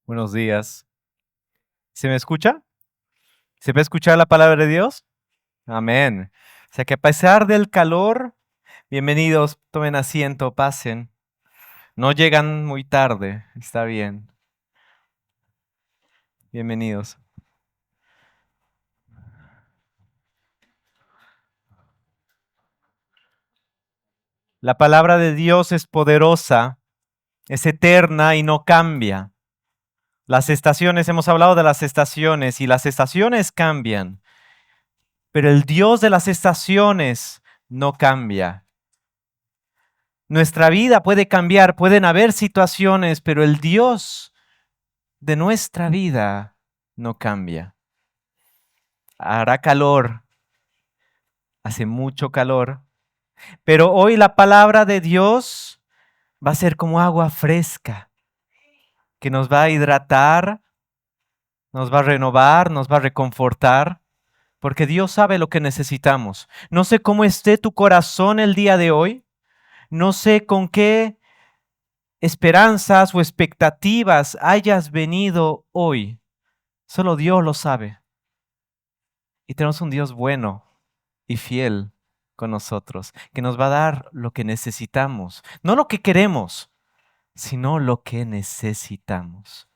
Buenos días. ¿Se me escucha? ¿Se puede escuchar la palabra de Dios? Amén. O sea que a pesar del calor, bienvenidos, tomen asiento, pasen. No llegan muy tarde, está bien. Bienvenidos. La palabra de Dios es poderosa, es eterna y no cambia. Las estaciones, hemos hablado de las estaciones y las estaciones cambian, pero el Dios de las estaciones no cambia. Nuestra vida puede cambiar, pueden haber situaciones, pero el Dios de nuestra vida no cambia. Hará calor, hace mucho calor, pero hoy la palabra de Dios va a ser como agua fresca, que nos va a hidratar, nos va a renovar, nos va a reconfortar, porque Dios sabe lo que necesitamos. No sé cómo esté tu corazón el día de hoy, no sé con qué esperanzas o expectativas hayas venido hoy, solo Dios lo sabe. Y tenemos un Dios bueno y fiel con nosotros, que nos va a dar lo que necesitamos, no lo que queremos, sino lo que necesitamos.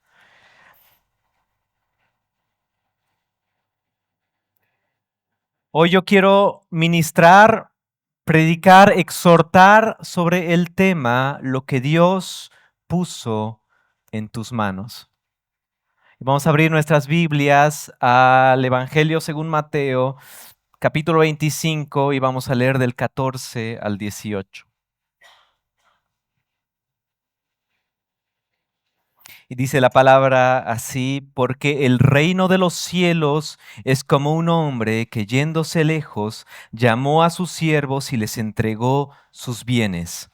Hoy yo quiero ministrar, predicar, exhortar sobre el tema lo que Dios puso en tus manos. Vamos a abrir nuestras Biblias al Evangelio según Mateo, capítulo 25, y vamos a leer del 14 al 18. Y dice la palabra así: porque el reino de los cielos es como un hombre que, yéndose lejos, llamó a sus siervos y les entregó sus bienes.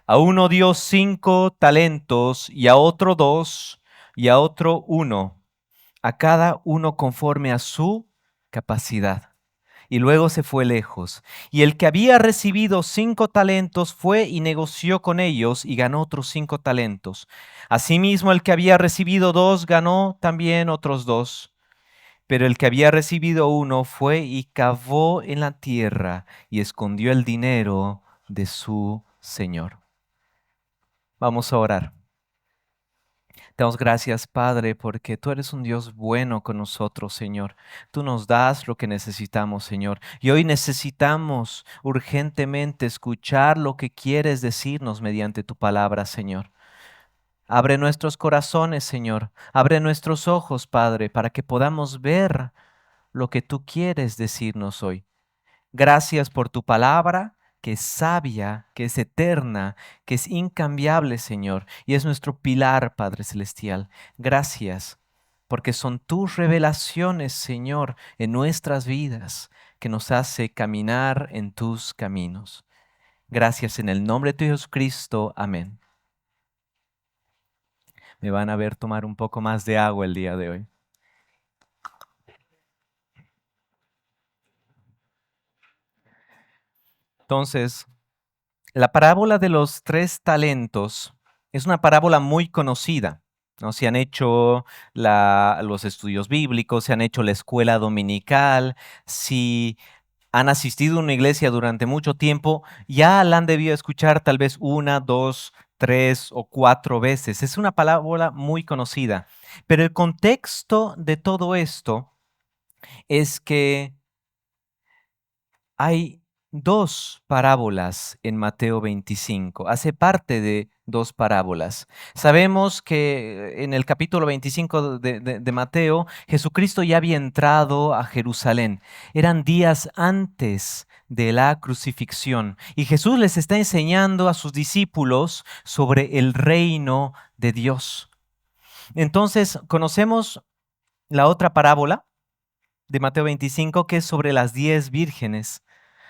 A uno dio 5 talentos, y a otro 2, y a otro 1, a cada uno conforme a su capacidad. Y luego se fue lejos. Y el que había recibido 5 talentos fue y negoció con ellos y ganó otros 5 talentos. Asimismo, el que había recibido 2 ganó también otros 2. Pero el que había recibido 1 fue y cavó en la tierra y escondió el dinero de su señor. Vamos a orar. Te damos gracias, Padre, porque tú eres un Dios bueno con nosotros, Señor. Tú nos das lo que necesitamos, Señor. Y hoy necesitamos urgentemente escuchar lo que quieres decirnos mediante tu palabra, Señor. Abre nuestros corazones, Señor. Abre nuestros ojos, Padre, para que podamos ver lo que tú quieres decirnos hoy. Gracias por tu palabra, que es sabia, que es eterna, que es incambiable, Señor, y es nuestro pilar, Padre Celestial. Gracias, porque son tus revelaciones, Señor, en nuestras vidas, que nos hace caminar en tus caminos. Gracias en el nombre de tu Jesucristo. Amén. Me van a ver tomar un poco más de agua el día de hoy. Entonces, la parábola de los 3 talentos es una parábola muy conocida, ¿no? Se han hecho los estudios bíblicos, se han hecho la escuela dominical, si han asistido a una iglesia durante mucho tiempo, ya la han debido escuchar tal vez 1, 2, 3 o 4 veces. Es una parábola muy conocida. Pero el contexto de todo esto es que hay 2 parábolas en Mateo 25, hace parte de 2 parábolas. Sabemos que en el capítulo 25 de Mateo, Jesucristo ya había entrado a Jerusalén. Eran días antes de la crucifixión y Jesús les está enseñando a sus discípulos sobre el reino de Dios. Entonces, conocemos la otra parábola de Mateo 25, que es sobre las 10 vírgenes.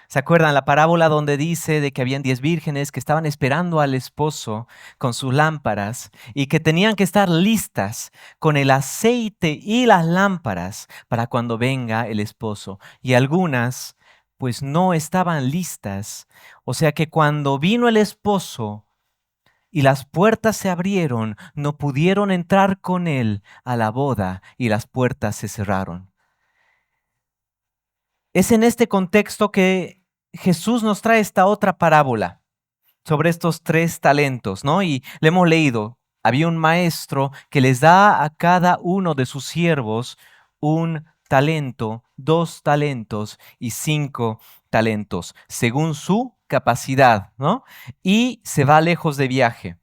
¿Se acuerdan la parábola donde dice de que habían 10 vírgenes que estaban esperando al esposo con sus lámparas y que tenían que estar listas con el aceite y las lámparas para cuando venga el esposo? Y algunas pues no estaban listas. O sea que cuando vino el esposo, y las puertas se abrieron, no pudieron entrar con él a la boda y las puertas se cerraron. Es en este contexto que Jesús nos trae esta otra parábola sobre estos 3 talentos, ¿no? Y le hemos leído, había un maestro que les da a cada uno de sus siervos un talento, 2 talentos y 5 talentos, según su capacidad, ¿no? Y se va lejos de viaje.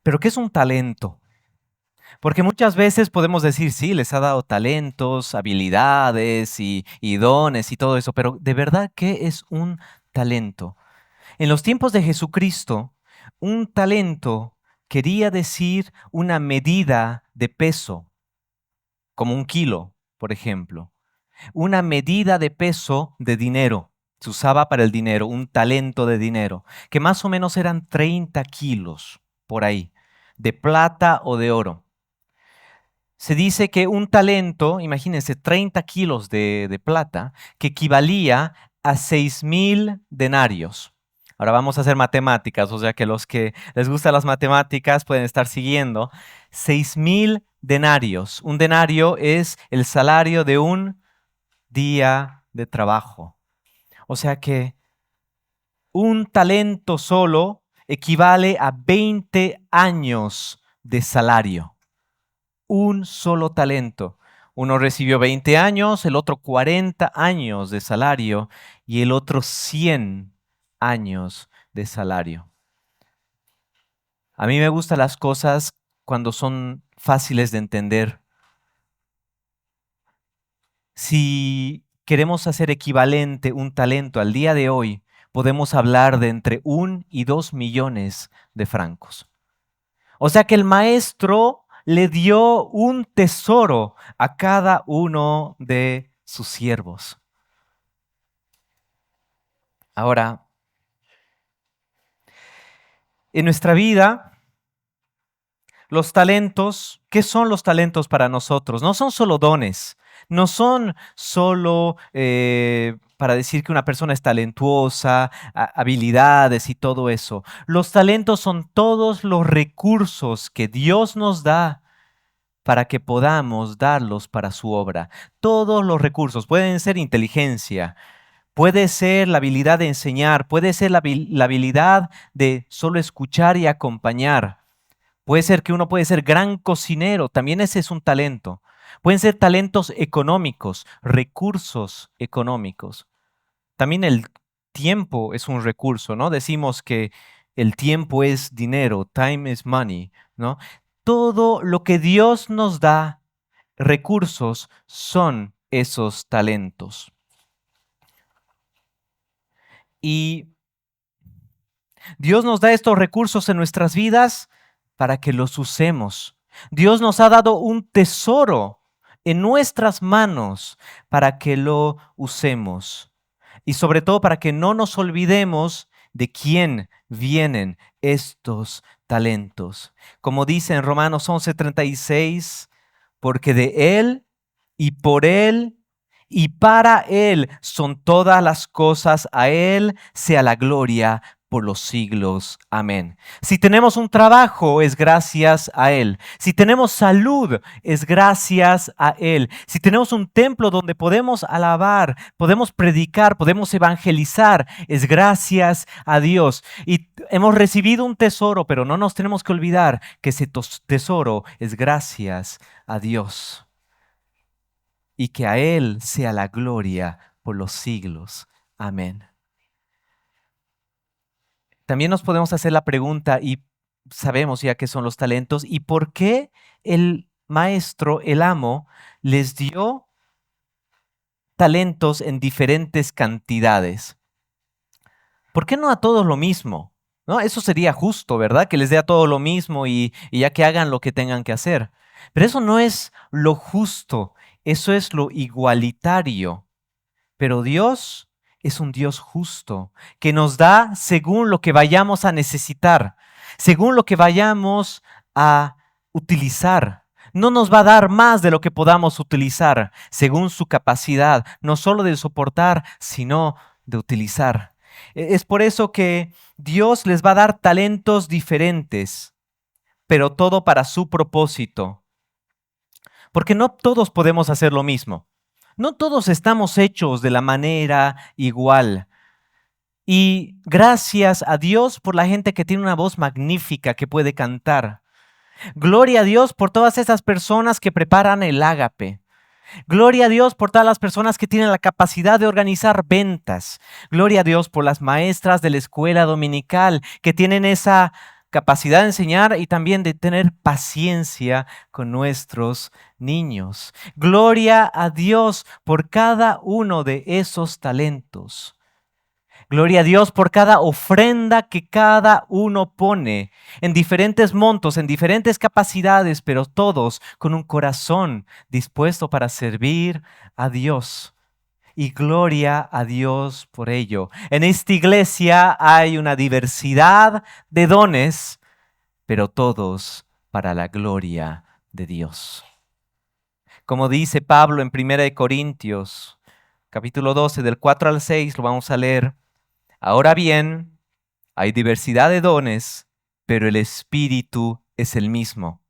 ¿Pero qué es un talento? Porque muchas veces podemos decir, sí, les ha dado talentos, habilidades y dones y todo eso, pero ¿de verdad qué es un talento? En los tiempos de Jesucristo, un talento quería decir una medida de peso, como 1 kilo, por ejemplo. Una medida de peso de dinero. Se usaba para el dinero, un talento de dinero, que más o menos eran 30 kilos por ahí, de plata o de oro. Se dice que un talento, imagínense, 30 kilos de plata, que equivalía a 6,000 denarios. Ahora vamos a hacer matemáticas, o sea que los que les gustan las matemáticas pueden estar siguiendo. 6,000 denarios. Un denario es el salario de un día de trabajo. O sea que un talento solo equivale a 20 años de salario. Un solo talento. Uno recibió 20 años, el otro 40 años de salario y el otro 100 años de salario. A mí me gustan las cosas cuando son fáciles de entender. Si queremos hacer equivalente un talento al día de hoy, podemos hablar de entre 1 y 2 millones de francos. O sea que el maestro le dio un tesoro a cada uno de sus siervos. Ahora, en nuestra vida, los talentos, ¿qué son los talentos para nosotros? No son solo dones, no son solo para decir que una persona es talentuosa, habilidades y todo eso. Los talentos son todos los recursos que Dios nos da para que podamos darlos para su obra. Todos los recursos pueden ser inteligencia, puede ser la habilidad de enseñar, puede ser la habilidad de solo escuchar y acompañar. Puede ser que uno puede ser gran cocinero, también ese es un talento. Pueden ser talentos económicos, recursos económicos. También el tiempo es un recurso, ¿no? Decimos que el tiempo es dinero, time is money, ¿no? Todo lo que Dios nos da, recursos, son esos talentos. Y Dios nos da estos recursos en nuestras vidas para que los usemos. Dios nos ha dado un tesoro en nuestras manos para que lo usemos. Y sobre todo para que no nos olvidemos de quién vienen estos talentos. Como dice en Romanos 11:36, porque de Él y por Él y para Él son todas las cosas, a Él sea la gloria por los siglos. Amén. Si tenemos un trabajo, es gracias a Él. Si tenemos salud, es gracias a Él. Si tenemos un templo donde podemos alabar, podemos predicar, podemos evangelizar, es gracias a Dios. Y hemos recibido un tesoro, pero no nos tenemos que olvidar que ese tesoro es gracias a Dios. Y que a Él sea la gloria por los siglos. Amén. También nos podemos hacer la pregunta, y sabemos ya qué son los talentos, ¿y por qué el maestro, el amo, les dio talentos en diferentes cantidades? ¿Por qué no a todos lo mismo? ¿No? Eso sería justo, ¿verdad? Que les dé a todos lo mismo y ya que hagan lo que tengan que hacer. Pero eso no es lo justo, eso es lo igualitario. Pero Dios es un Dios justo, que nos da según lo que vayamos a necesitar, según lo que vayamos a utilizar. No nos va a dar más de lo que podamos utilizar, según su capacidad, no solo de soportar, sino de utilizar. Es por eso que Dios les va a dar talentos diferentes, pero todo para su propósito. Porque no todos podemos hacer lo mismo. No todos estamos hechos de la manera igual. Y gracias a Dios por la gente que tiene una voz magnífica que puede cantar. Gloria a Dios por todas esas personas que preparan el ágape. Gloria a Dios por todas las personas que tienen la capacidad de organizar ventas. Gloria a Dios por las maestras de la escuela dominical que tienen esa capacidad de enseñar y también de tener paciencia con nuestros niños. Gloria a Dios por cada uno de esos talentos. Gloria a Dios por cada ofrenda que cada uno pone en diferentes montos, en diferentes capacidades, pero todos con un corazón dispuesto para servir a Dios. Y gloria a Dios por ello. En esta iglesia hay una diversidad de dones, pero todos para la gloria de Dios. Como dice Pablo en 1 Corintios, capítulo 12, del 4 al 6, lo vamos a leer. Ahora bien, hay diversidad de dones, pero el Espíritu es el mismo.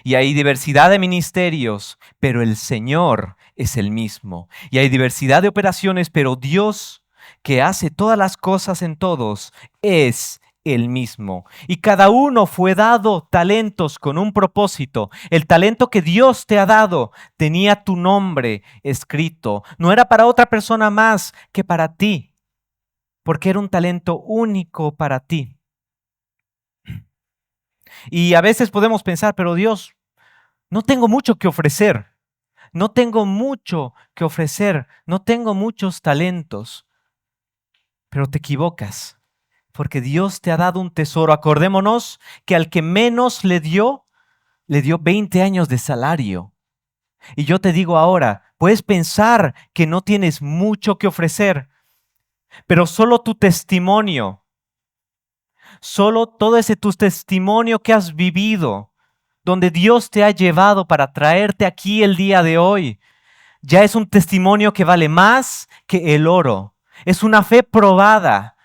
Y hay diversidad de ministerios, pero el Señor es el mismo. Y hay diversidad de operaciones, pero Dios, que hace todas las cosas en todos, es el mismo. Y cada uno fue dado talentos con un propósito. El talento que Dios te ha dado tenía tu nombre escrito. No era para otra persona más que para ti, porque era un talento único para ti. Y a veces podemos pensar, pero Dios, no tengo mucho que ofrecer, no tengo mucho que ofrecer, no tengo muchos talentos. Pero te equivocas, porque Dios te ha dado un tesoro. Acordémonos que al que menos le dio 20 años de salario. Y yo te digo ahora, puedes pensar que no tienes mucho que ofrecer, pero solo tu testimonio, solo todo ese tu testimonio que has vivido, donde Dios te ha llevado para traerte aquí el día de hoy, ya es un testimonio que vale más que el oro. Es una fe probada.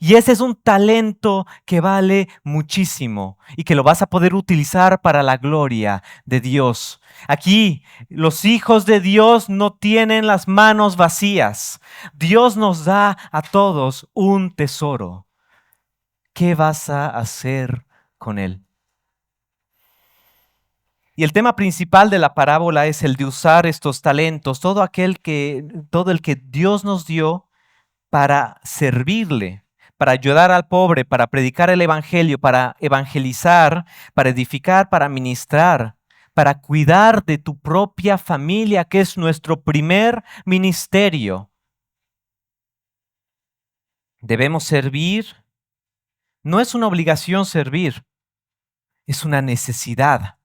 Y ese es un talento que vale muchísimo y que lo vas a poder utilizar para la gloria de Dios. Aquí los hijos de Dios no tienen las manos vacías. Dios nos da a todos un tesoro. ¿Qué vas a hacer con él? Y el tema principal de la parábola es el de usar estos talentos, todo el que Dios nos dio para servirle, para ayudar al pobre, para predicar el evangelio, para evangelizar, para edificar, para ministrar, para cuidar de tu propia familia, que es nuestro primer ministerio. Debemos servir. No es una obligación servir, es una necesidad.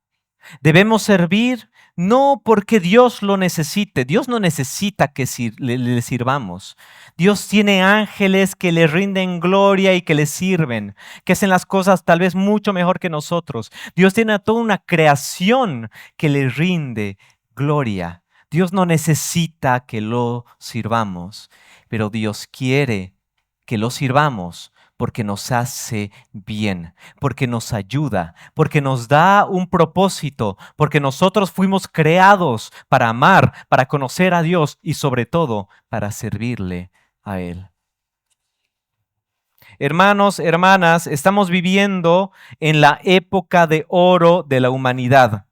Debemos servir no porque Dios lo necesite. Dios no necesita que le sirvamos. Dios tiene ángeles que le rinden gloria y que le sirven, que hacen las cosas tal vez mucho mejor que nosotros. Dios tiene toda una creación que le rinde gloria. Dios no necesita que lo sirvamos, pero Dios quiere que lo sirvamos porque nos hace bien, porque nos ayuda, porque nos da un propósito, porque nosotros fuimos creados para amar, para conocer a Dios y sobre todo para servirle a Él. Hermanos, hermanas, estamos viviendo en la época de oro de la humanidad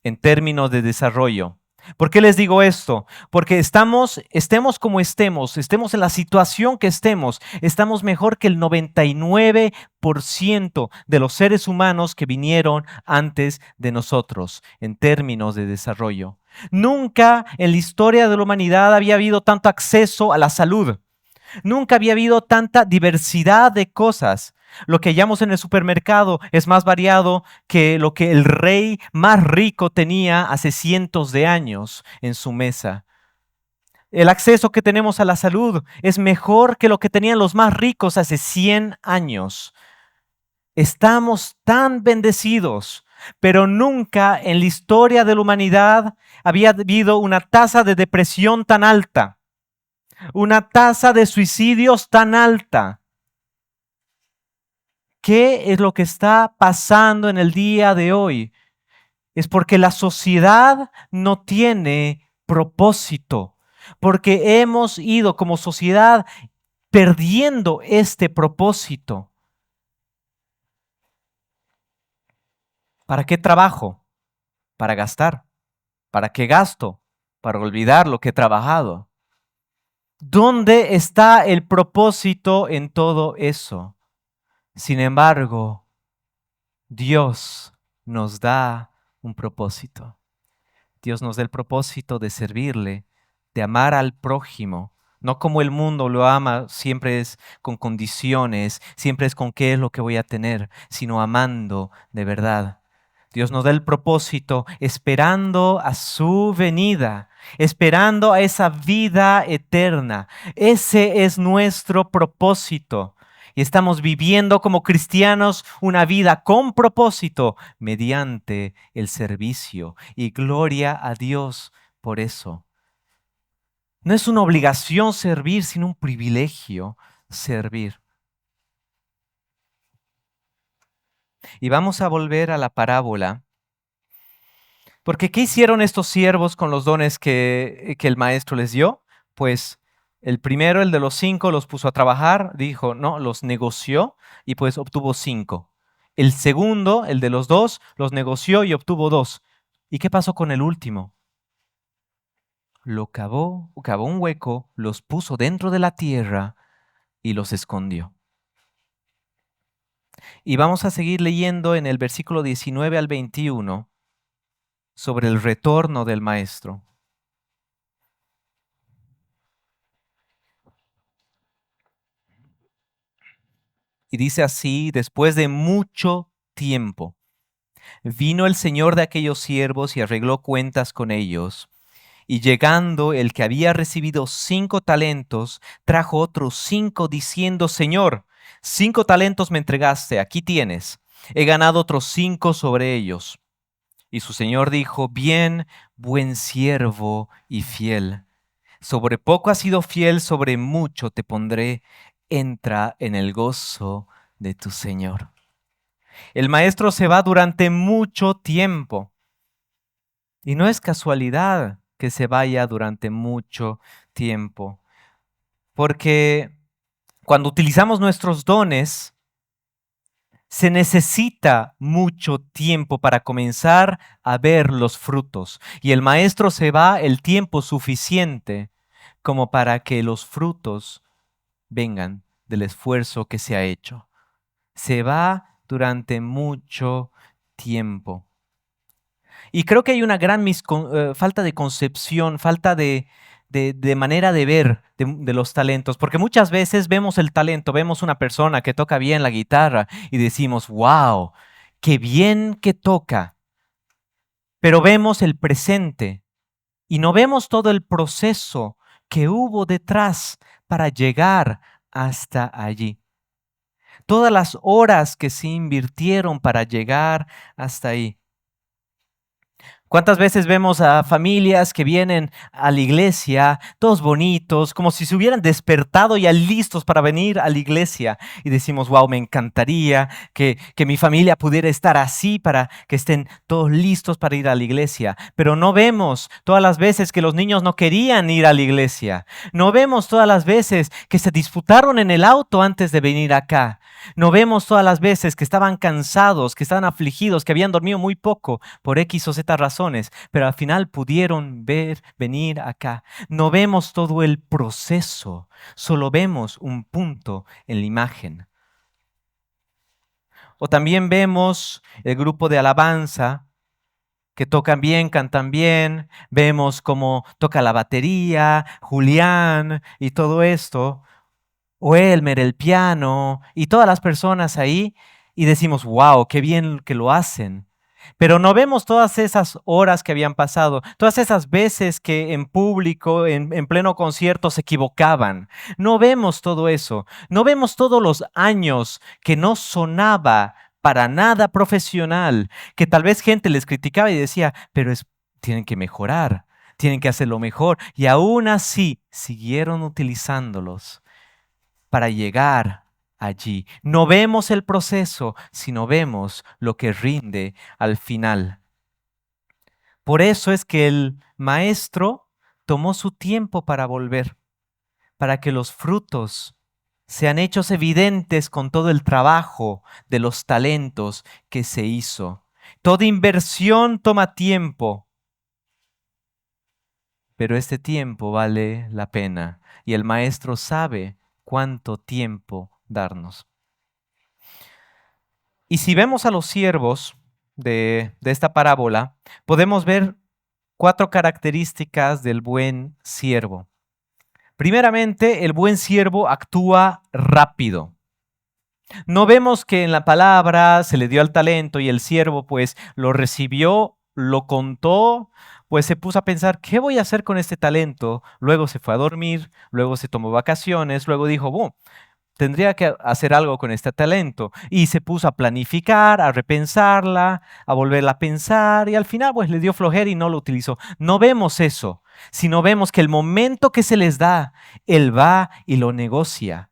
en términos de desarrollo. ¿Por qué les digo esto? Porque estemos como estemos en la situación que estamos mejor que el 99% de los seres humanos que vinieron antes de nosotros en términos de desarrollo. Nunca en la historia de la humanidad había habido tanto acceso a la salud. Nunca había habido tanta diversidad de cosas. Lo que hallamos en el supermercado es más variado que lo que el rey más rico tenía hace cientos de años en su mesa. El acceso que tenemos a la salud es mejor que lo que tenían los más ricos hace 100 años. Estamos tan bendecidos, pero nunca en la historia de la humanidad había habido una tasa de depresión tan alta, una tasa de suicidios tan alta. ¿Qué es lo que está pasando en el día de hoy? Es porque la sociedad no tiene propósito, porque hemos ido como sociedad perdiendo este propósito. ¿Para qué trabajo? Para gastar. ¿Para qué gasto? Para olvidar lo que he trabajado. ¿Dónde está el propósito en todo eso? Sin embargo, Dios nos da un propósito. Dios nos da el propósito de servirle, de amar al prójimo, no como el mundo lo ama, siempre es con condiciones, siempre es con qué es lo que voy a tener, sino amando de verdad. Dios nos da el propósito esperando a su venida, esperando a esa vida eterna. Ese es nuestro propósito. Y estamos viviendo como cristianos una vida con propósito mediante el servicio. Y gloria a Dios por eso. No es una obligación servir, sino un privilegio servir. Y vamos a volver a la parábola. Porque ¿qué hicieron estos siervos con los dones que el maestro les dio? Pues el primero, el de los 5, los puso a trabajar, dijo, no, los negoció y pues obtuvo 5. El segundo, el de los 2, los negoció y obtuvo 2. ¿Y qué pasó con el último? Lo cavó un hueco, los puso dentro de la tierra y los escondió. Y vamos a seguir leyendo en el versículo 19 al 21 sobre el retorno del maestro. Y dice así, después de mucho tiempo, vino el señor de aquellos siervos y arregló cuentas con ellos. Y llegando el que había recibido 5 talentos, trajo otros 5 diciendo, Señor, 5 talentos me entregaste, aquí tienes. He ganado otros 5 sobre ellos. Y su señor dijo, bien, buen siervo y fiel. Sobre poco has sido fiel, sobre mucho te pondré. Entra en el gozo de tu Señor. El maestro se va durante mucho tiempo. Y no es casualidad que se vaya durante mucho tiempo. Porque cuando utilizamos nuestros dones, se necesita mucho tiempo para comenzar a ver los frutos. Y el maestro se va el tiempo suficiente como para que los frutos vengan del esfuerzo que se ha hecho. Se va durante mucho tiempo. Y creo que hay una gran falta de concepción, falta de manera de ver de los talentos, porque muchas veces vemos el talento, vemos una persona que toca bien la guitarra y decimos, wow, qué bien que toca, pero vemos el presente y no vemos todo el proceso que hubo detrás para llegar hasta allí. Todas las horas que se invirtieron para llegar hasta ahí. ¿Cuántas veces vemos a familias que vienen a la iglesia, todos bonitos, como si se hubieran despertado ya listos para venir a la iglesia? Y decimos, wow, me encantaría que mi familia pudiera estar así para que estén todos listos para ir a la iglesia. Pero no vemos todas las veces que los niños no querían ir a la iglesia. No vemos todas las veces que se disputaron en el auto antes de venir acá. No vemos todas las veces que estaban cansados, que estaban afligidos, que habían dormido muy poco por X o Z razones, pero al final pudieron venir acá. No vemos todo el proceso, solo vemos un punto en la imagen. O también vemos el grupo de alabanza que tocan bien, cantan bien, vemos cómo toca la batería, Julián y todo esto, o Elmer, el piano, y todas las personas ahí, y decimos, wow, qué bien que lo hacen. Pero no vemos todas esas horas que habían pasado, todas esas veces que en público, en pleno concierto, se equivocaban. No vemos todo eso. No vemos todos los años que no sonaba para nada profesional, que tal vez gente les criticaba y decía, pero tienen que mejorar, tienen que hacerlo mejor. Y aún así siguieron utilizándolos para llegar allí. No vemos el proceso, sino vemos lo que rinde al final. Por eso es que el maestro tomó su tiempo para volver, para que los frutos sean hechos evidentes con todo el trabajo de los talentos que se hizo. Toda inversión toma tiempo, pero este tiempo vale la pena y el maestro sabe cuánto tiempo darnos. Y si vemos a los siervos de esta parábola, podemos ver 4 características del buen siervo. Primeramente, el buen siervo actúa rápido. No vemos que en la palabra se le dio el talento y el siervo pues lo recibió, lo contó, pues se puso a pensar, ¿qué voy a hacer con este talento? Luego se fue a dormir, luego se tomó vacaciones, luego dijo, tendría que hacer algo con este talento. Y se puso a planificar, a repensarla, a volverla a pensar y al final pues le dio flojera y no lo utilizó. No vemos eso, sino vemos que el momento que se les da, él va y lo negocia.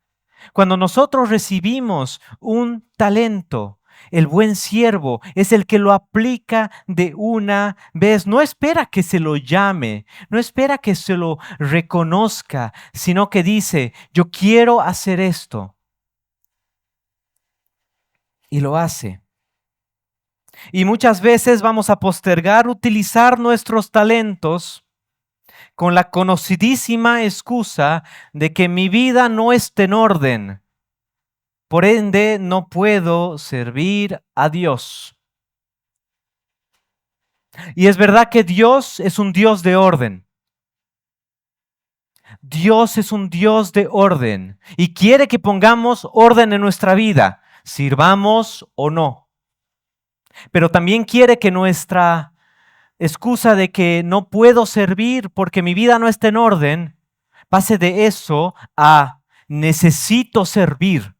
Cuando nosotros recibimos un talento, el buen siervo es el que lo aplica de una vez. No espera que se lo llame, no espera que se lo reconozca, sino que dice, yo quiero hacer esto. Y lo hace. Y muchas veces vamos a postergar utilizar nuestros talentos con la conocidísima excusa de que mi vida no está en orden. Por ende, no puedo servir a Dios. Y es verdad que Dios es un Dios de orden. Dios es un Dios de orden y quiere que pongamos orden en nuestra vida, sirvamos o no. Pero también quiere que nuestra excusa de que no puedo servir porque mi vida no está en orden, pase de eso a necesito servir.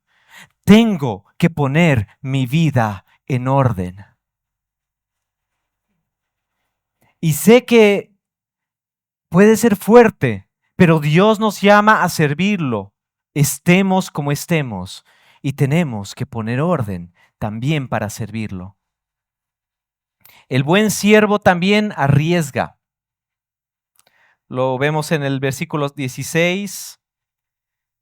Tengo que poner mi vida en orden. Y sé que puede ser fuerte, pero Dios nos llama a servirlo, estemos como estemos, y tenemos que poner orden también para servirlo. El buen siervo también arriesga. Lo vemos en el versículo 16.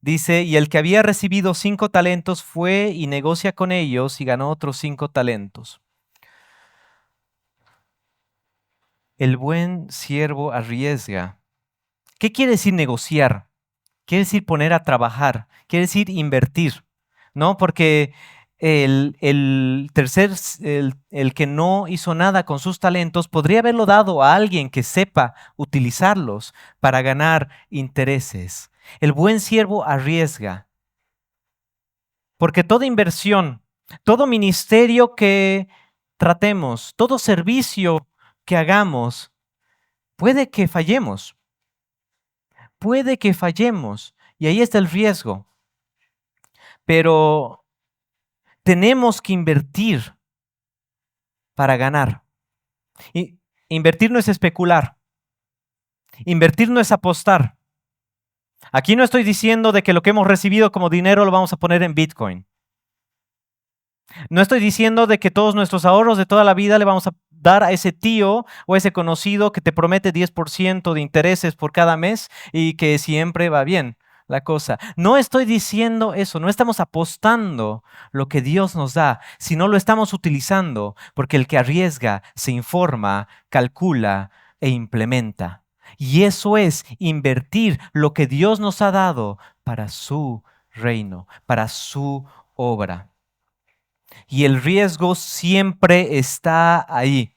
Dice, y el que había recibido 5 talentos fue y negocia con ellos y ganó otros 5 talentos. El buen siervo arriesga. ¿Qué quiere decir negociar? Quiere decir poner a trabajar, quiere decir invertir, ¿no? Porque el que no hizo nada con sus talentos, podría haberlo dado a alguien que sepa utilizarlos para ganar intereses. El buen siervo arriesga, porque toda inversión, todo ministerio que tratemos, todo servicio que hagamos, puede que fallemos, y ahí está el riesgo. Pero tenemos que invertir para ganar. Y invertir no es especular. Invertir no es apostar. Aquí no estoy diciendo de que lo que hemos recibido como dinero lo vamos a poner en Bitcoin. No estoy diciendo de que todos nuestros ahorros de toda la vida le vamos a dar a ese tío o a ese conocido que te promete 10% de intereses por cada mes y que siempre va bien la cosa. No estoy diciendo eso, no estamos apostando lo que Dios nos da, sino lo estamos utilizando porque el que arriesga se informa, calcula e implementa. Y eso es invertir lo que Dios nos ha dado para su reino, para su obra. Y el riesgo siempre está ahí.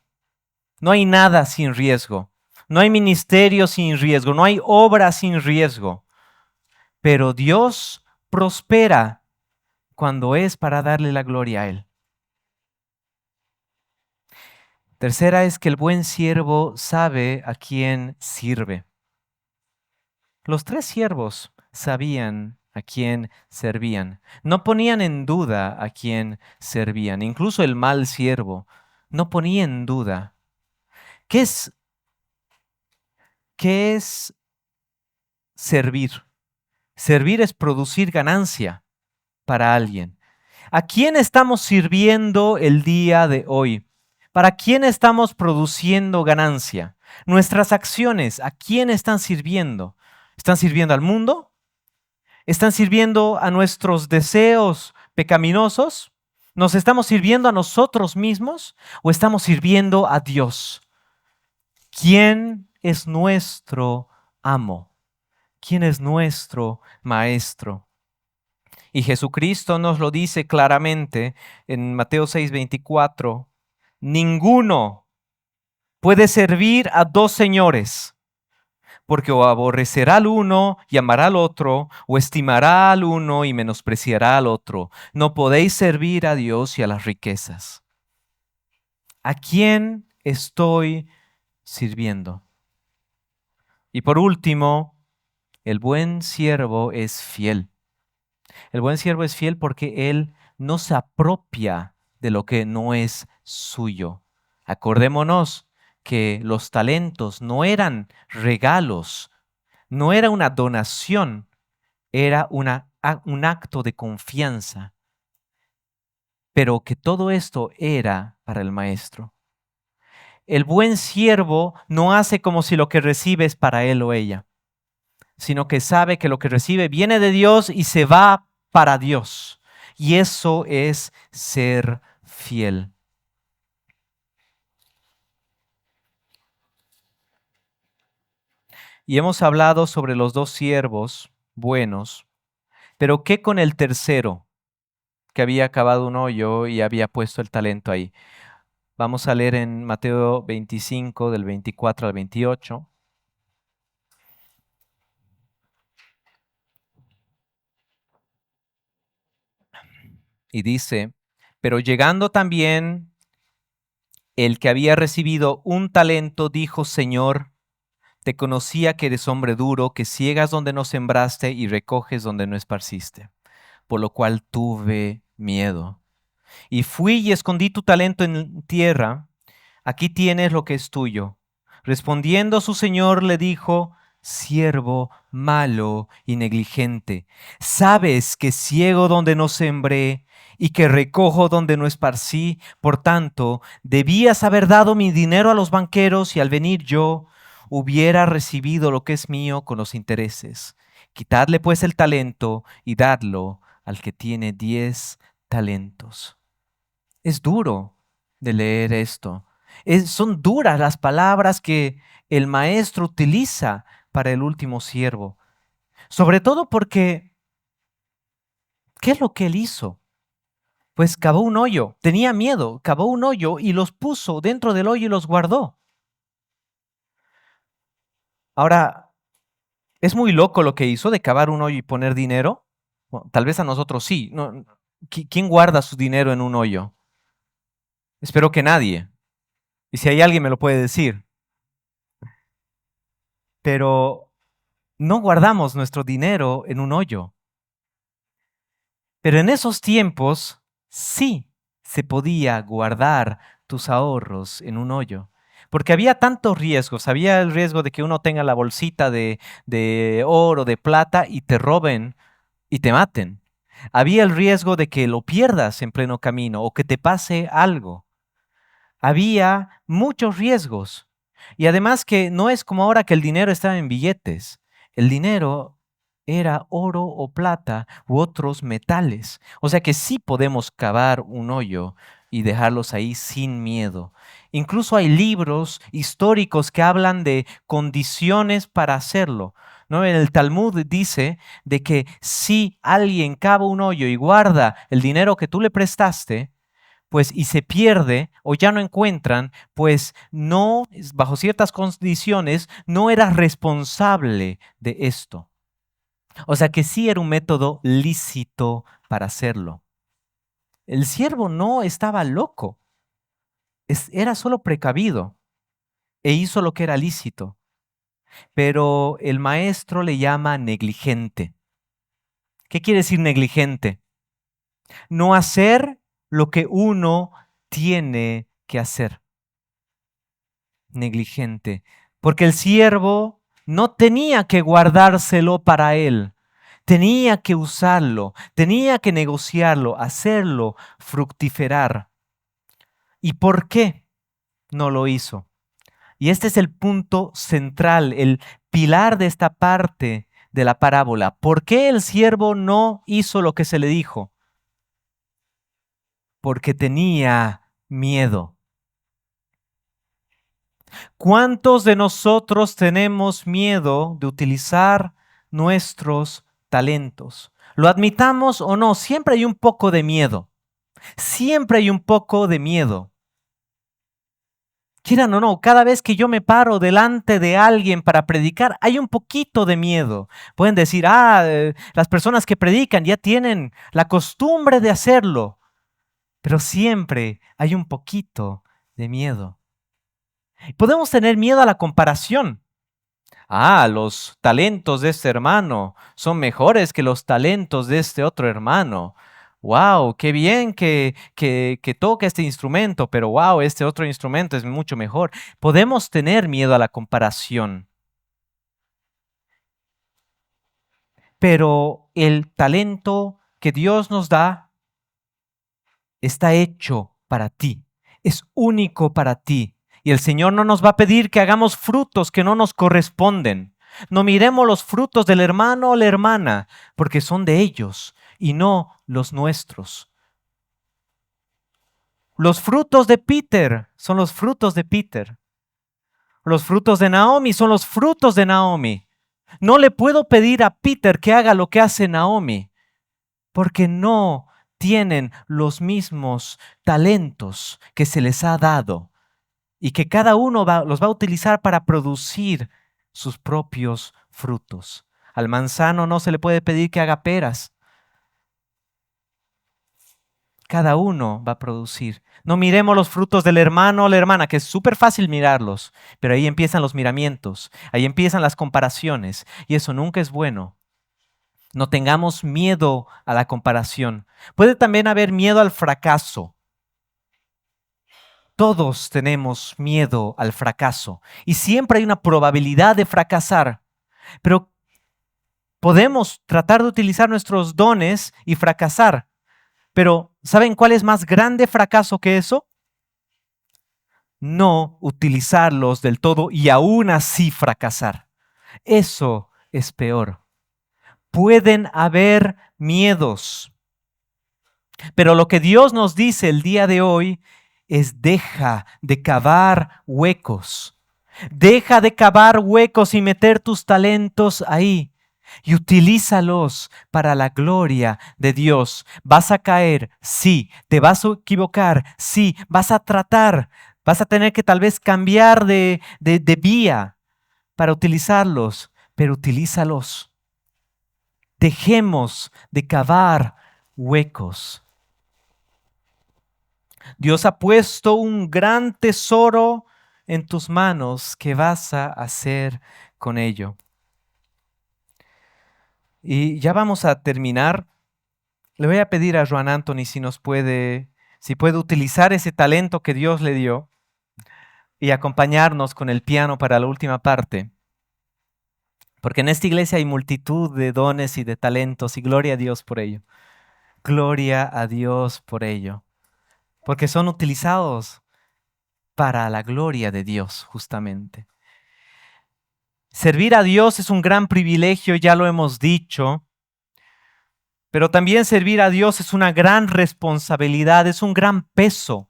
No hay nada sin riesgo. No hay ministerio sin riesgo. No hay obra sin riesgo. Pero Dios prospera cuando es para darle la gloria a Él. Tercera es que el buen siervo sabe a quién sirve. Los 3 siervos sabían a quién servían. No ponían en duda a quién servían. Incluso el mal siervo no ponía en duda. ¿Qué es servir? Servir es producir ganancia. para alguien. ¿A quién estamos sirviendo el día de hoy? ¿Para quién estamos produciendo ganancia? Nuestras acciones, ¿a quién están sirviendo? ¿Están sirviendo al mundo? ¿Están sirviendo a nuestros deseos pecaminosos? ¿Nos estamos sirviendo a nosotros mismos o estamos sirviendo a Dios? ¿Quién es nuestro amo? ¿Quién es nuestro maestro? Y Jesucristo nos lo dice claramente en Mateo 6:24. Ninguno puede servir a dos señores, porque o aborrecerá al uno y amará al otro, o estimará al uno y menospreciará al otro. No podéis servir a Dios y a las riquezas. ¿A quién estoy sirviendo? Y por último, el buen siervo es fiel. El buen siervo es fiel porque él no se apropia de lo que no es suyo. Acordémonos que los talentos no eran regalos, no era una donación, era un acto de confianza, pero que todo esto era para el maestro. El buen siervo no hace como si lo que recibe es para él o ella, sino que sabe que lo que recibe viene de Dios y se va para Dios. Y eso es ser fiel. Y hemos hablado sobre los dos siervos buenos, pero ¿qué con el tercero que había cavado un hoyo y había puesto el talento ahí? Vamos a leer en Mateo 25, del 24 al 28. Y dice, pero llegando también el que había recibido un talento, dijo, Señor, te conocía que eres hombre duro, que ciegas donde no sembraste y recoges donde no esparciste, por lo cual tuve miedo. Y fui y escondí tu talento en tierra, aquí tienes lo que es tuyo. Respondiendo su señor le dijo, siervo malo y negligente, sabes que ciego donde no sembré y que recojo donde no esparcí, por tanto, debías haber dado mi dinero a los banqueros y al venir yo hubiera recibido lo que es mío con los intereses. Quitadle pues el talento y dadlo al que tiene 10 talentos. Es duro de leer esto. Son duras las palabras que el maestro utiliza para el último siervo. Sobre todo porque, ¿qué es lo que él hizo? Pues cavó un hoyo, tenía miedo, cavó un hoyo y los puso dentro del hoyo y los guardó. Ahora, es muy loco lo que hizo de cavar un hoyo y poner dinero. Bueno, tal vez a nosotros sí. No, ¿quién guarda su dinero en un hoyo? Espero que nadie. Y si hay alguien me lo puede decir. Pero no guardamos nuestro dinero en un hoyo. Pero en esos tiempos sí se podía guardar tus ahorros en un hoyo. Porque había tantos riesgos. Había el riesgo de que uno tenga la bolsita de oro, de plata y te roben y te maten. Había el riesgo de que lo pierdas en pleno camino o que te pase algo. Había muchos riesgos. Y además que no es como ahora que el dinero estaba en billetes. El dinero era oro o plata u otros metales. O sea que sí podemos cavar un hoyo y dejarlos ahí sin miedo. Incluso hay libros históricos que hablan de condiciones para hacerlo. ¿No? En el Talmud dice de que si alguien cava un hoyo y guarda el dinero que tú le prestaste, pues y se pierde o ya no encuentran, pues no, bajo ciertas condiciones, no era responsable de esto. O sea que sí era un método lícito para hacerlo. El siervo no estaba loco, era solo precavido e hizo lo que era lícito, pero el maestro le llama negligente. ¿Qué quiere decir negligente? No hacer lo que uno tiene que hacer. Negligente, porque el siervo no tenía que guardárselo para él, Tenía que usarlo, tenía que negociarlo, hacerlo fructiferar. ¿Y por qué no lo hizo? Y este es el punto central, el pilar de esta parte de la parábola. ¿Por qué el siervo no hizo lo que se le dijo? Porque tenía miedo. ¿Cuántos de nosotros tenemos miedo de utilizar nuestros talentos? Lo admitamos o no, siempre hay un poco de miedo. Siempre hay un poco de miedo. Quieran o no, cada vez que yo me paro delante de alguien para predicar, hay un poquito de miedo. Pueden decir, las personas que predican ya tienen la costumbre de hacerlo, pero siempre hay un poquito de miedo. Podemos tener miedo a la comparación. Los talentos de este hermano son mejores que los talentos de este otro hermano. Wow, qué bien que toca este instrumento, pero wow, este otro instrumento es mucho mejor. Podemos tener miedo a la comparación, pero el talento que Dios nos da está hecho para ti, es único para ti. Y el Señor no nos va a pedir que hagamos frutos que no nos corresponden. No miremos los frutos del hermano o la hermana, porque son de ellos y no los nuestros. Los frutos de Peter son los frutos de Peter. Los frutos de Naomi son los frutos de Naomi. No le puedo pedir a Peter que haga lo que hace Naomi, porque no tienen los mismos talentos que se les ha dado y que cada uno los va a utilizar para producir sus propios frutos. Al manzano no se le puede pedir que haga peras. Cada uno va a producir. No miremos los frutos del hermano o la hermana, que es súper fácil mirarlos, pero ahí empiezan los miramientos, ahí empiezan las comparaciones y eso nunca es bueno. No tengamos miedo a la comparación. Puede también haber miedo al fracaso. Todos tenemos miedo al fracaso y siempre hay una probabilidad de fracasar, pero podemos tratar de utilizar nuestros dones y fracasar. Pero ¿saben cuál es más grande fracaso que eso? No utilizarlos del todo y aún así fracasar. Eso es peor. Pueden haber miedos, pero lo que Dios nos dice el día de hoy es deja de cavar huecos. Deja de cavar huecos y meter tus talentos ahí y utilízalos para la gloria de Dios. Vas a caer, sí. Te vas a equivocar, sí. Vas a tratar, vas a tener que tal vez cambiar de vía para utilizarlos, pero utilízalos. Dejemos de cavar huecos. Dios ha puesto un gran tesoro en tus manos. ¿Qué vas a hacer con ello? Y ya vamos a terminar. Le voy a pedir a Joan Anthony si puede utilizar ese talento que Dios le dio y acompañarnos con el piano para la última parte. Porque en esta iglesia hay multitud de dones y de talentos y gloria a Dios por ello. Gloria a Dios por ello. Porque son utilizados para la gloria de Dios, justamente. Servir a Dios es un gran privilegio, ya lo hemos dicho, pero también servir a Dios es una gran responsabilidad, es un gran peso.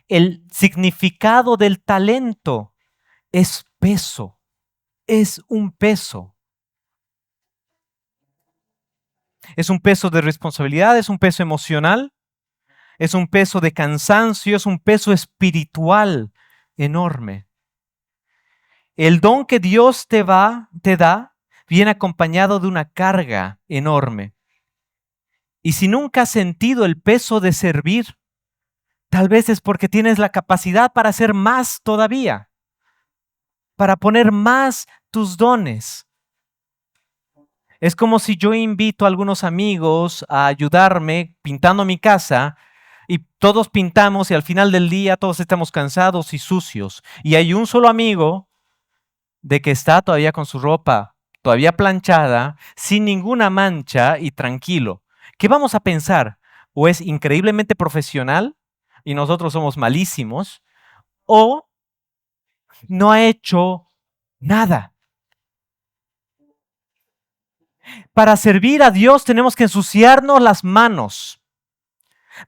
El significado del talento es peso, es un peso. Es un peso de responsabilidad, es un peso emocional, es un peso de cansancio, es un peso espiritual enorme. El don que Dios te da viene acompañado de una carga enorme. Y si nunca has sentido el peso de servir, tal vez es porque tienes la capacidad para hacer más todavía, para poner más tus dones. Es como si yo invito a algunos amigos a ayudarme pintando mi casa y todos pintamos y al final del día todos estamos cansados y sucios. Y hay un solo amigo de que está todavía con su ropa todavía planchada, sin ninguna mancha y tranquilo. ¿Qué vamos a pensar? ¿O es increíblemente profesional y nosotros somos malísimos? ¿O no ha hecho nada? Para servir a Dios tenemos que ensuciarnos las manos.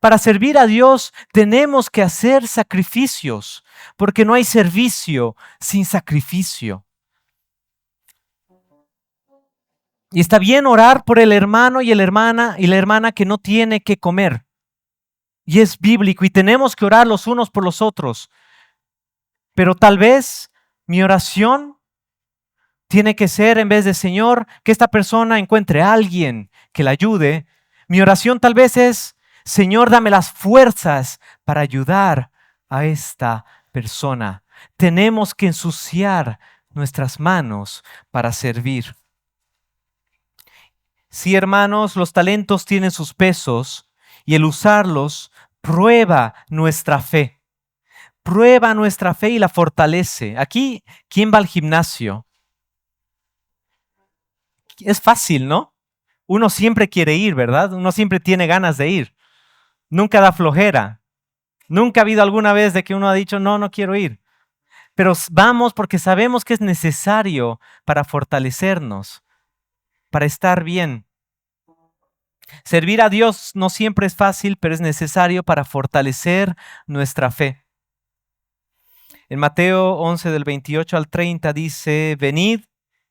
Para servir a Dios tenemos que hacer sacrificios, porque no hay servicio sin sacrificio. Y está bien orar por el hermano y la hermana que no tiene que comer. Y es bíblico y tenemos que orar los unos por los otros. Pero tal vez mi oración tiene que ser, en vez de Señor, que esta persona encuentre a alguien que la ayude. Mi oración tal vez es, Señor, dame las fuerzas para ayudar a esta persona. Tenemos que ensuciar nuestras manos para servir. Sí, hermanos, los talentos tienen sus pesos y el usarlos prueba nuestra fe. Prueba nuestra fe y la fortalece. Aquí, ¿quién va al gimnasio? Es fácil, ¿no? Uno siempre quiere ir, ¿verdad? Uno siempre tiene ganas de ir. Nunca da flojera. Nunca ha habido alguna vez de que uno ha dicho, no, no quiero ir. Pero vamos porque sabemos que es necesario para fortalecernos, para estar bien. Servir a Dios no siempre es fácil, pero es necesario para fortalecer nuestra fe. En Mateo 11 del 28 al 30 dice, venid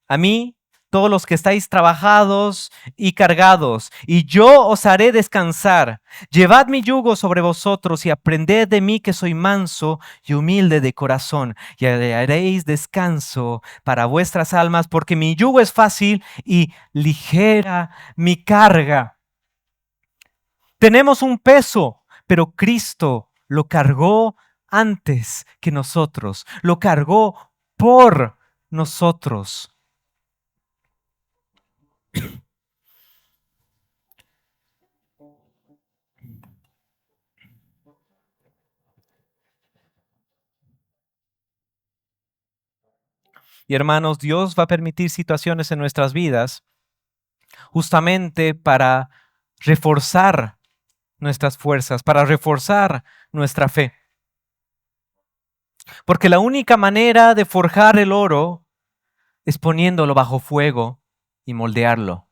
a mí todos los que estáis trabajados y cargados, y yo os haré descansar. Llevad mi yugo sobre vosotros y aprended de mí que soy manso y humilde de corazón, y haréis descanso para vuestras almas, porque mi yugo es fácil y ligera mi carga. Tenemos un peso, pero Cristo lo cargó antes que nosotros, lo cargó por nosotros. Y hermanos, Dios va a permitir situaciones en nuestras vidas justamente para reforzar nuestras fuerzas, para reforzar nuestra fe. Porque la única manera de forjar el oro es poniéndolo bajo fuego y moldearlo.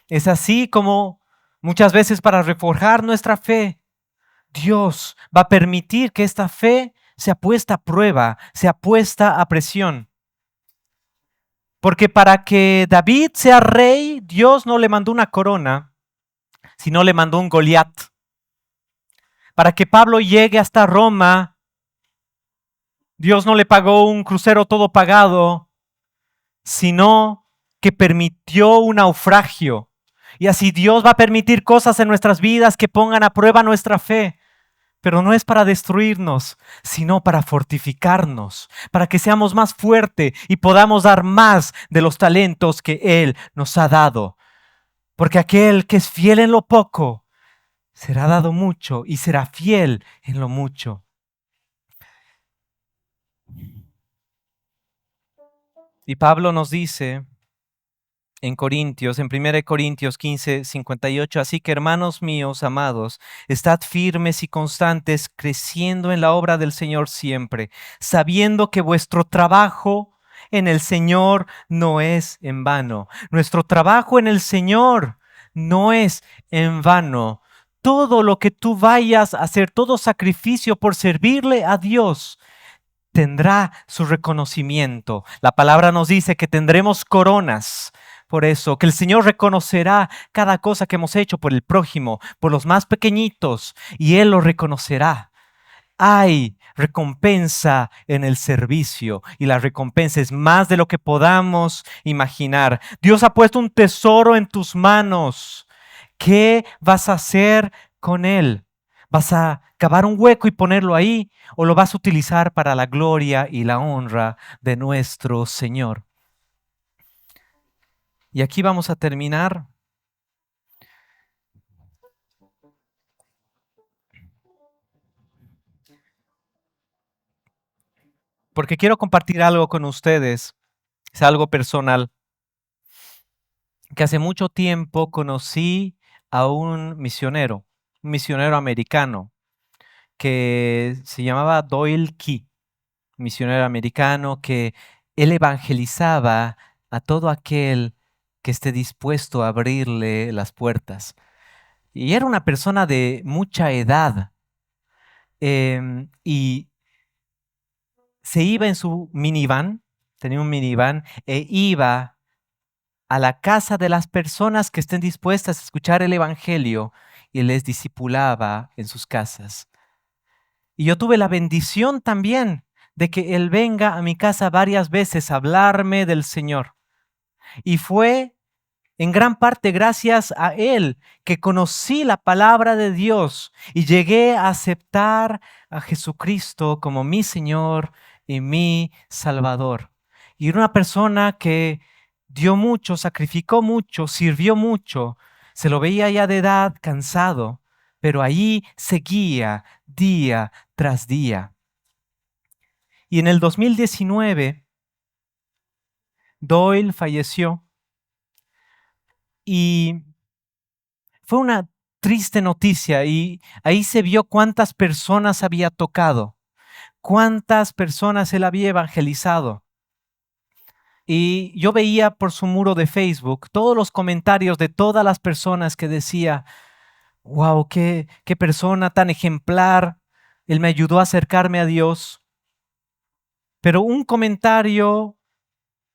Es así como muchas veces para reforjar nuestra fe, Dios va a permitir que esta fe sea puesta a prueba, sea puesta a presión. Porque para que David sea rey, Dios no le mandó una corona, sino le mandó un Goliat. Para que Pablo llegue hasta Roma, Dios no le pagó un crucero todo pagado, sino que permitió un naufragio. Y así Dios va a permitir cosas en nuestras vidas que pongan a prueba nuestra fe. Pero no es para destruirnos, sino para fortificarnos, para que seamos más fuertes y podamos dar más de los talentos que Él nos ha dado. Porque aquel que es fiel en lo poco, será dado mucho y será fiel en lo mucho. Y Pablo nos dice en Corintios, en 1 Corintios 15, 58, así que hermanos míos, amados, estad firmes y constantes, creciendo en la obra del Señor siempre, sabiendo que vuestro trabajo en el Señor no es en vano. Nuestro trabajo en el Señor no es en vano. Todo lo que tú vayas a hacer, todo sacrificio por servirle a Dios, tendrá su reconocimiento. La palabra nos dice que tendremos coronas. Por eso, que el Señor reconocerá cada cosa que hemos hecho por el prójimo, por los más pequeñitos, y Él lo reconocerá. Hay recompensa en el servicio y la recompensa es más de lo que podamos imaginar. Dios ha puesto un tesoro en tus manos. ¿Qué vas a hacer con él? ¿Vas a cavar un hueco y ponerlo ahí o lo vas a utilizar para la gloria y la honra de nuestro Señor? Y aquí vamos a terminar. Porque quiero compartir algo con ustedes. Es algo personal. que hace mucho tiempo conocí a un misionero americano, que se llamaba Doyle Key, misionero americano, que él evangelizaba a todo aquel que esté dispuesto a abrirle las puertas. Y era una persona de mucha edad, y se iba en su minivan, tenía un minivan, e iba a la casa de las personas que estén dispuestas a escuchar el Evangelio y les discipulaba en sus casas. Y yo tuve la bendición también de que Él venga a mi casa varias veces a hablarme del Señor. Y fue en gran parte gracias a Él que conocí la palabra de Dios y llegué a aceptar a Jesucristo como mi Señor y mi Salvador. Y era una persona que dio mucho, sacrificó mucho, sirvió mucho. Se lo veía ya de edad, cansado, pero allí seguía día tras día. Y en el 2019, Doyle falleció y fue una triste noticia, y ahí se vio cuántas personas había tocado, cuántas personas él había evangelizado. Y yo veía por su muro de Facebook todos los comentarios de todas las personas que decía, wow, qué persona tan ejemplar, él me ayudó a acercarme a Dios. Pero un comentario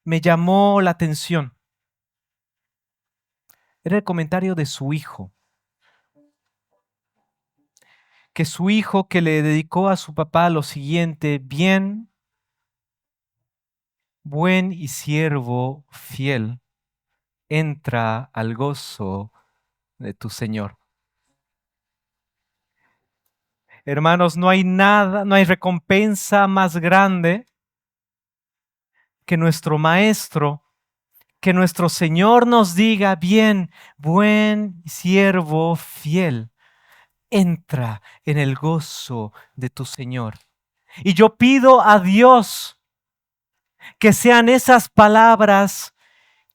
me llamó la atención. Era el comentario de su hijo, que su hijo que le dedicó a su papá lo siguiente: bien, buen y siervo fiel, entra al gozo de tu Señor. Hermanos, no hay nada, no hay recompensa más grande que nuestro Maestro, que nuestro Señor nos diga: bien, buen siervo fiel, entra en el gozo de tu Señor. Y yo pido a Dios que sean esas palabras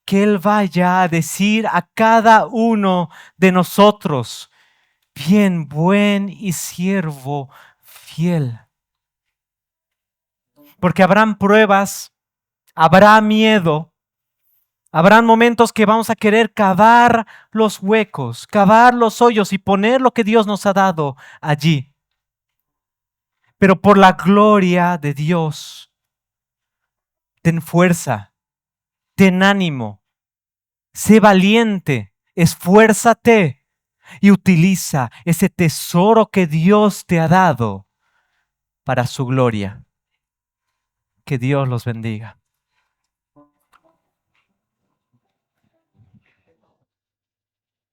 que Él vaya a decir a cada uno de nosotros: bien, buen y siervo fiel. Porque habrán pruebas, habrá miedo, habrán momentos que vamos a querer cavar los huecos, cavar los hoyos y poner lo que Dios nos ha dado allí. Pero por la gloria de Dios, ten fuerza, ten ánimo, sé valiente, esfuérzate y utiliza ese tesoro que Dios te ha dado para su gloria. Que Dios los bendiga.